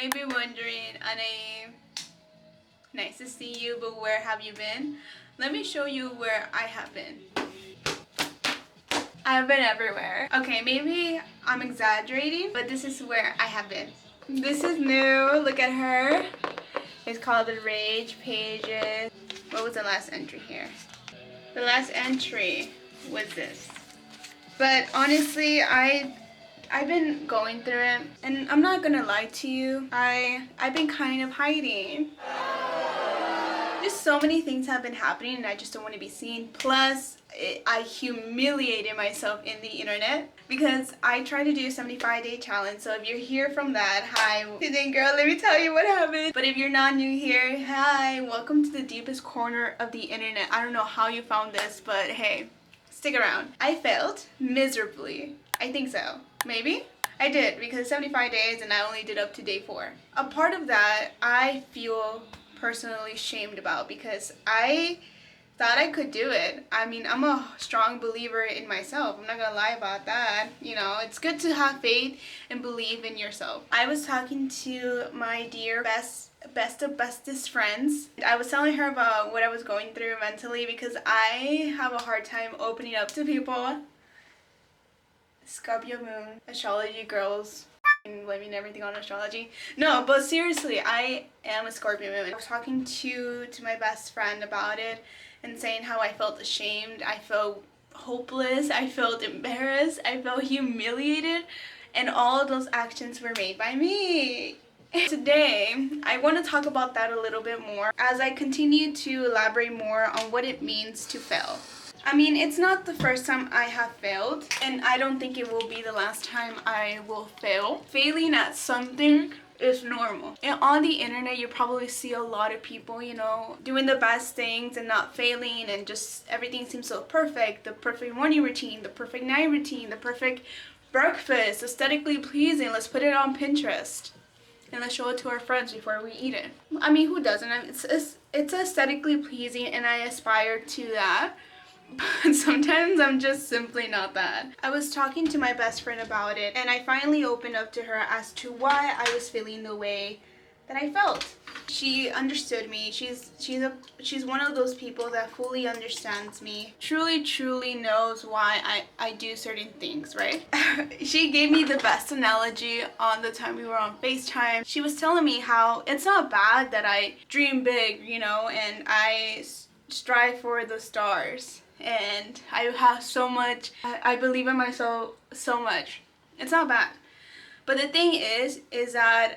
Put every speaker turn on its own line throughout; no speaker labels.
may be wondering, Anna, nice to see you, but where have you been? Let me show you where I have been. I've been everywhere. Okay, maybe I'm exaggerating, but this is where I have been. This is new. Look at her. It's called the Rage Pages. What was the last entry here? The last entry was this. But honestly, I've been going through it, and I'm not gonna lie to you. I've been kind of hiding. Just so many things have been happening, and I just don't want to be seen. Plus, I humiliated myself in the internet because I tried to do a 75-day challenge. So if you're here from that, hi. Today, girl, let me tell you what happened. But if you're not new here, hi. Welcome to the deepest corner of the internet. I don't know how you found this, but hey, stick around. I failed miserably. I think so. Maybe? I did, because 75 days and I only did up to day 4. A part of that I feel personally shamed about because I thought I could do it. I mean, I'm a strong believer in myself. I'm not gonna lie about that. You know, it's good to have faith and believe in yourself. I was talking to my dear bestest friends. I was telling her about what I was going through mentally because I have a hard time opening up to people. Scorpio moon, astrology girls, blaming everything on astrology. No, but seriously, I am a Scorpio moon. I was talking to my best friend about it and saying how I felt ashamed, I felt hopeless, I felt embarrassed, I felt humiliated, and all of those actions were made by me. Today, I want to talk about that a little bit more as I continue to elaborate more on what it means to fail. I mean, it's not the first time I have failed, and I don't think it will be the last time I will fail. Failing at something is normal. And on the internet, you probably see a lot of people, you know, doing the best things and not failing, and just everything seems so perfect. The perfect morning routine, the perfect night routine, the perfect breakfast, aesthetically pleasing. Let's put it on Pinterest and let's show it to our friends before we eat it. I mean, who doesn't? It's aesthetically pleasing, and I aspire to that. But sometimes I'm just simply not that. I was talking to my best friend about it, and I finally opened up to her as to why I was feeling the way that I felt. She understood me. She's one of those people that fully understands me. Truly knows why I do certain things, right? She gave me the best analogy on the time we were on FaceTime. She was telling me how it's not bad that I dream big, you know, and I strive for the stars. And I have so much, I believe in myself so much. It's not bad. But the thing is that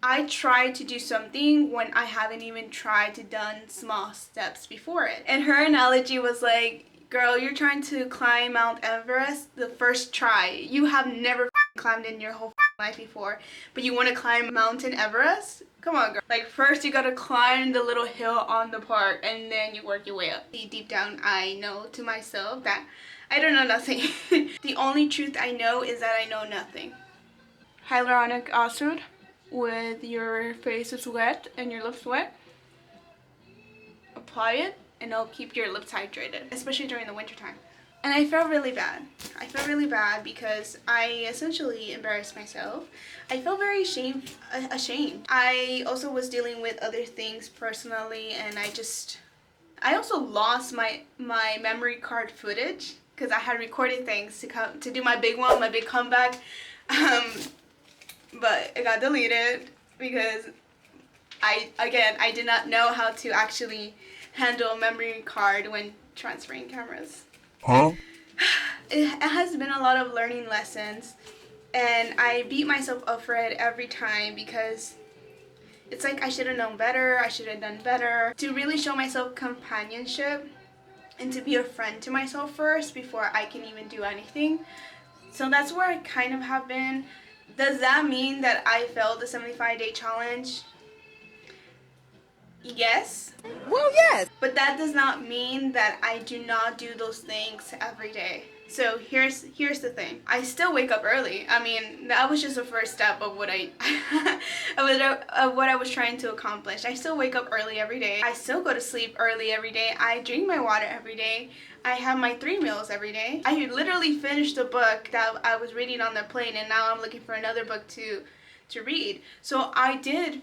I try to do something when I haven't even tried to done small steps before it. And her analogy was like, girl, you're trying to climb Mount Everest the first try. You have never climbed in your whole life before, but you want to climb Mountain Everest? Come on, girl. Like, first you gotta climb the little hill on the park, and then you work your way up. Deep down, I know to myself that I don't know nothing. The only truth I know is that I know nothing. Hyaluronic acid with your face is wet and your lips wet. Apply it, and it'll keep your lips hydrated, especially during the winter time. And I felt really bad. I felt really bad because I essentially embarrassed myself. I felt very ashamed. I also was dealing with other things personally, and I also lost my memory card footage because I had recorded things to do my big one, my big comeback. But it got deleted because I did not know how to actually handle a memory card when transferring cameras.
Huh?
It has been a lot of learning lessons, and I beat myself up for it every time because it's like I should have known better, I should have done better. To really show myself companionship and to be a friend to myself first before I can even do anything. So that's where I kind of have been. Does that mean that I failed the 75-day challenge? Yes.
Well, yes.
But that does not mean that I do not do those things every day. So here's the thing. I still wake up early. I mean, that was just the first step of what I was trying to accomplish. I still wake up early every day. I still go to sleep early every day. I drink my water every day. I have my 3 meals every day. I literally finished a book that I was reading on the plane, and now I'm looking for another book to to read. So I did,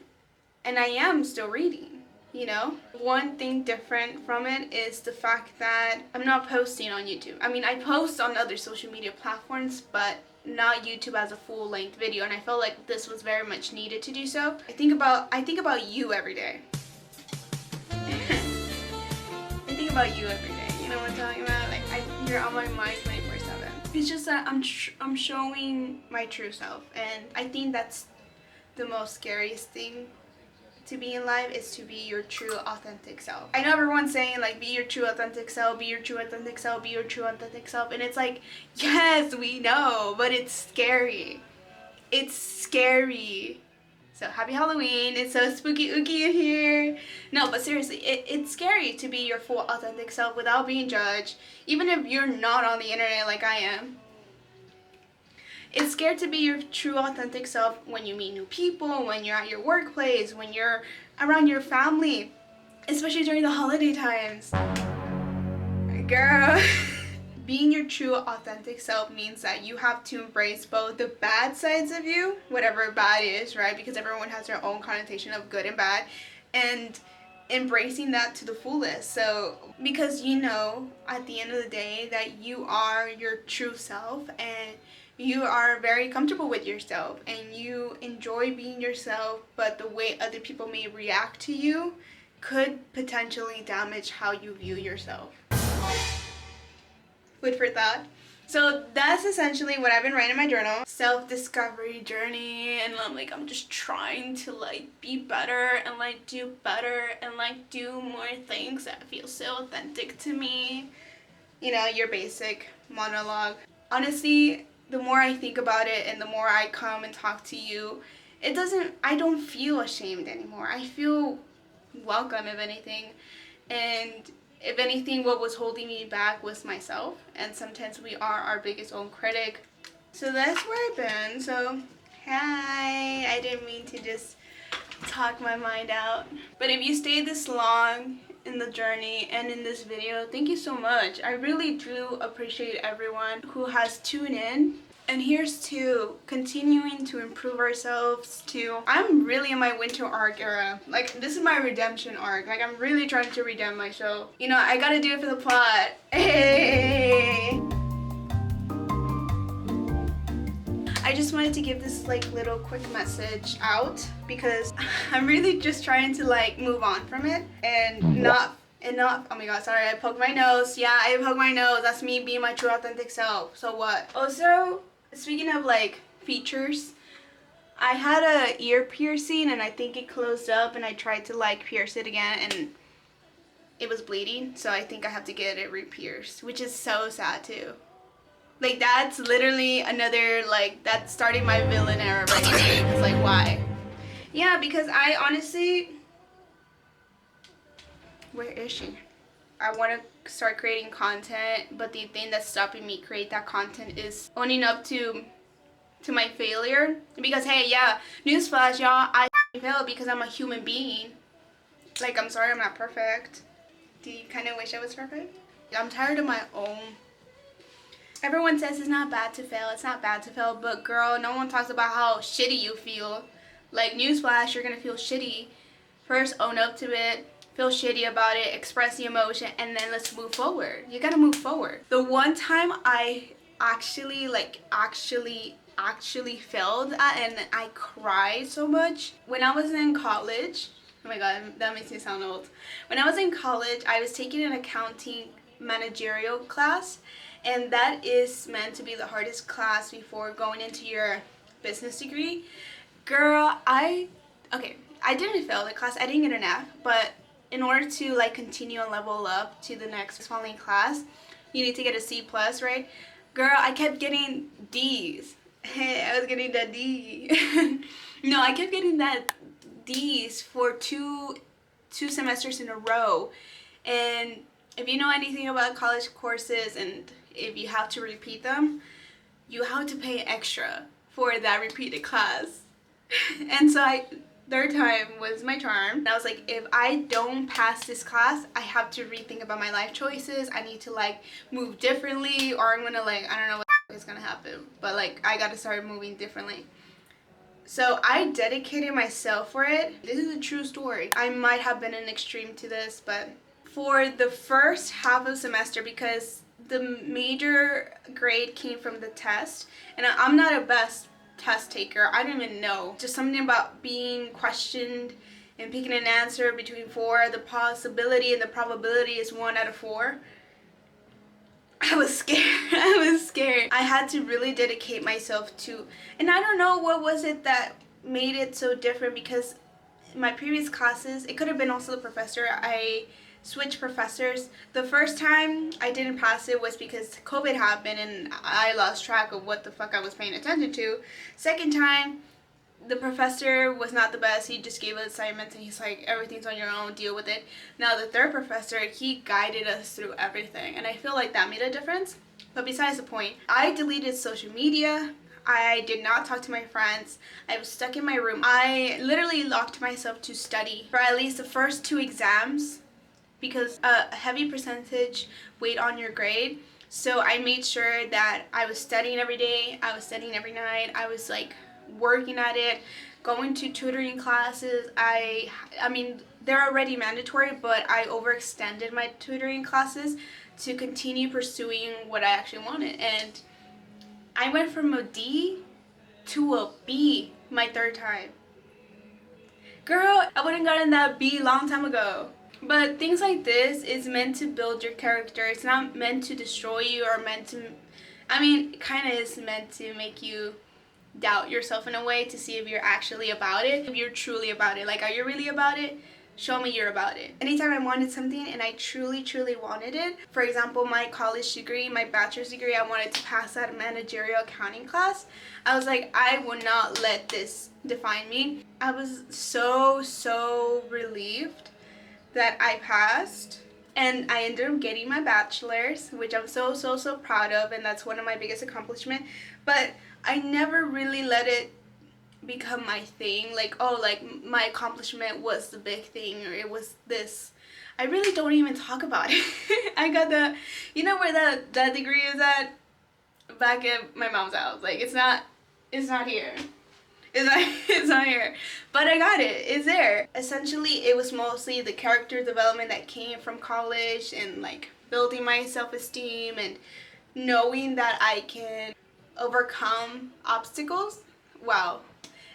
and I am still reading, you know? One thing different from it is the fact that I'm not posting on YouTube. I mean, I post on other social media platforms, but not YouTube as a full-length video, and I felt like this was very much needed to do so. I think about you every day. I think about you every day. You know what I'm talking about? Like, you're on my mind 24/7. It's just that I'm showing my true self, and I think that's the most scariest thing to be in life, is to be your true authentic self. I know everyone's saying like, be your true authentic self, be your true authentic self, be your true authentic self, and it's like, yes, we know, but it's scary. It's scary. So happy Halloween. It's so spooky ooky in here. No, but seriously, it's scary to be your full authentic self without being judged, even if you're not on the internet like I am. It's scared to be your true authentic self when you meet new people, when you're at your workplace, when you're around your family, especially during the holiday times. Girl. Being your true authentic self means that you have to embrace both the bad sides of you, whatever bad is, right? Because everyone has their own connotation of good and bad, and embracing that to the fullest. So, because you know at the end of the day that you are your true self, and you are very comfortable with yourself, and you enjoy being yourself, but the way other people may react to you could potentially damage how you view yourself. Food for thought. So that's essentially what I've been writing in my journal. Self-discovery journey, and I'm just trying to like be better and like do better and like do more things that feel so authentic to me. You know, your basic monologue. Honestly, the more I think about it and the more I come and talk to you, I don't feel ashamed anymore. I feel welcome, if anything. And if anything, what was holding me back was myself, and sometimes we are our biggest own critic. So that's where I've been. So hi, I didn't mean to just talk my mind out, but if you stayed this long in the journey and in this video, thank you so much. I really do appreciate everyone who has tuned in. And here's to continuing to improve ourselves. I'm really in my winter arc era. Like, this is my redemption arc. Like, I'm really trying to redeem myself. You know, I gotta do it for the plot. Hey! I just wanted to give this like little quick message out, because I'm really just trying to like move on from it and not, oh my god, sorry, I poked my nose. Yeah, I poked my nose. That's me being my true authentic self. So what? Also, speaking of like features, I had a ear piercing and I think it closed up, and I tried to like pierce it again and it was bleeding, so I think I have to get it re-pierced, which is so sad too. Like, that's literally another, like, that's starting my villain era right there. It's like, why? Yeah, because I honestly, where is she? I want to start creating content, but the thing that's stopping me create that content is owning up to my failure. Because hey, yeah, newsflash, y'all, I failed because I'm a human being. Like, I'm sorry I'm not perfect. Do you kind of wish I was perfect? I'm tired of my own. Everyone says it's not bad to fail, it's not bad to fail, but girl, no one talks about how shitty you feel. Like, newsflash, you're gonna feel shitty. First, own up to it, feel shitty about it, express the emotion, and then let's move forward. You gotta move forward. The one time I actually failed at, and I cried so much, when I was in college. Oh my god, that makes me sound old. When I was in college, I was taking an accounting managerial class, and that is meant to be the hardest class before going into your business degree. Girl, I didn't fail the class. I didn't get an F, but in order to like continue and level up to the next following class, you need to get a C+, right? Girl, I kept getting D's. Hey, I was getting that D. No, I kept getting that D's for two semesters in a row. And if you know anything about college courses, and if you have to repeat them, you have to pay extra for that repeated class. And so third time was my charm. And I was like, if I don't pass this class, I have to rethink about my life choices. I need to like move differently, or I'm gonna like, I don't know what is gonna happen, but like I gotta start moving differently. So I dedicated myself for it. This is a true story. I might have been an extreme to this, but for the first half of the semester, because the major grade came from the test, and I'm not a best test taker. I don't even know. Just something about being questioned and picking an answer between 4. The possibility and the probability is 1 out of 4. I was scared. I was scared. I had to really dedicate myself to, and I don't know what was it that made it so different, because in my previous classes, it could have been also the professor. I switched professors. The first time I didn't pass it was because COVID happened and I lost track of what the fuck I was paying attention to. Second time, the professor was not the best. He just gave us assignments and he's like, everything's on your own, deal with it. Now the third professor, he guided us through everything, and I feel like that made a difference. But besides the point, I deleted social media. I did not talk to my friends. I was stuck in my room. I literally locked myself to study for at least the first 2 exams, because a heavy percentage weighed on your grade. So I made sure that I was studying every day. I was studying every night. I was like working at it, going to tutoring classes. I mean, they're already mandatory, but I overextended my tutoring classes to continue pursuing what I actually wanted. And I went from a D to a B my 3rd time. Girl, I would have gotten that B long time ago. But things like this is meant to build your character. It's not meant to destroy you or meant to, I mean, it kind of is meant to make you doubt yourself in a way, to see if you're actually about it, if you're truly about it. Like, are you really about it? Show me you're about it. Anytime I wanted something and I truly wanted it, for example, my college degree, my bachelor's degree, I wanted to pass that managerial accounting class. I was like, I will not let this define me. I was so relieved that I passed, and I ended up getting my bachelor's, which I'm so proud of, and that's one of my biggest accomplishments. But I never really let it become my thing, like, oh, like my accomplishment was the big thing, or it was this. I really don't even talk about it. I got the, you know where that degree is at? Back at my mom's house. Like, it's not here. It's not here. But I got it. It's there. Essentially, it was mostly the character development that came from college, and like building my self-esteem and knowing that I can overcome obstacles. Wow.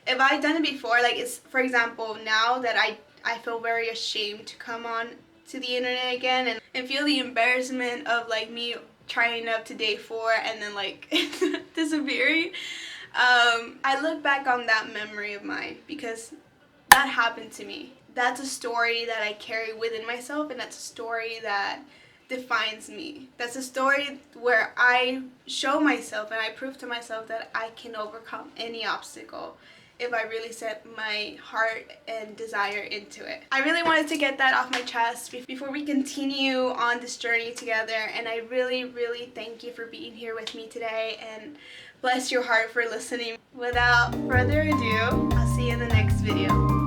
If I'd done it before, like, it's, for example, now that I feel very ashamed to come on to the internet again and feel the embarrassment of like me trying up to day 4 and then like disappearing. I look back on that memory of mine because that happened to me. That's a story that I carry within myself, and that's a story that defines me. That's a story where I show myself and I prove to myself that I can overcome any obstacle if I really set my heart and desire into it. I really wanted to get that off my chest before we continue on this journey together, and I really thank you for being here with me today, and bless your heart for listening. Without further ado, I'll see you in the next video.